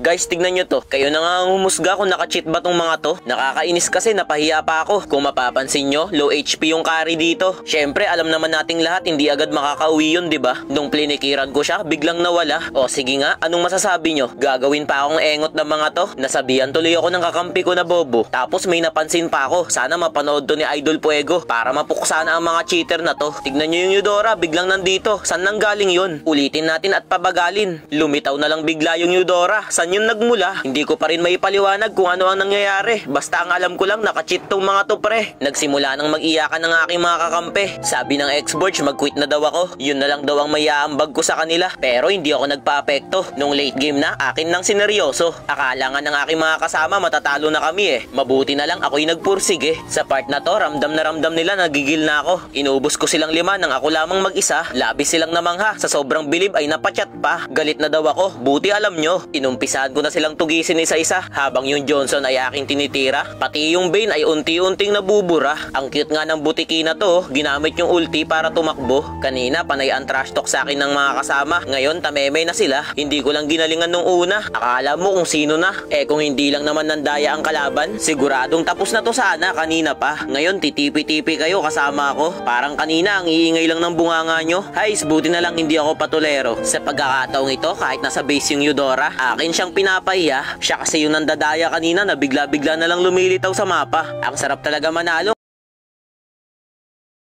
Guys, tignan nyo to. Kayo na nga ang humusga kung naka-cheat ba tong mga to. Nakakainis kasi napahiya pa ako. Kung mapapansin nyo, low HP yung carry dito. Syempre, alam naman nating lahat hindi agad makakauwi yun, diba? Nung plinikiran ko siya, biglang nawala. O sige nga, anong masasabi nyo? Gagawin pa akong engot ng mga to. Nasabihan tuloy ako ng kakampi ko na bobo. Tapos may napansin pa ako. Sana mapanood to ni Idol Fuego para mapuksana ang mga cheater na to. Tignan nyo yung Eudora, biglang nandito. Saan nang galing yun? Ulitin natin at pabagalin. Lumitaw na lang bigla yung Eudora. Saan yun nagmula? Hindi ko pa rin maipaliwanag kung ano ang nangyayari. Basta ang alam ko lang, naka-cheat tong mga to pre. Nagsimula nang mag-iyakan ng aking mga kakampi. Sabi ng ex-Borge, mag-quit na daw ako. Yun na lang daw ang mayaambag ko sa kanila. Pero hindi ako nagpa-apekto. Nung late game na, akin nang sineryoso. Akala nga ng aking mga kasama matatalo na kami eh. Mabuti na lang ako'y nagpursig eh. Sa part na to, ramdam na ramdam nila nagigil na ako. Inubos ko silang 5 nang ako lamang mag-isa. Labis silang namangha. Sa sobrang bilib ay napachat pa. Galit na daw ako. Buti alam nyo, inumpisahan ko na silang tugisin isa-isa habang yung Johnson ay aking tinitira. Pati yung Bane ay unti-unting nabubura. Ang cute nga ng butiki na to, ginamit yung ulti para tumakbo. Kanina panay ang trash talk sa akin ng mga kasama. Ngayon tameme na sila. Hindi ko lang ginalingan nung una. Akala mo kung sino na. Eh kung hindi lang naman nandaya ang kalaban, siguradong tapos na to sana kanina pa. Ngayon titipi-tipi kayo kasama ako. Parang kanina ang iingay lang ng bunganga nyo. Hays, buti na lang hindi ako patulero. Sa pagkakataong ito, kahit nasa base yung Eudora, akin siyang pinapahiya. Siya kasi yung nandadaya kanina na bigla-bigla na lang lumilitaw sa mapa. Ang sarap talaga manalo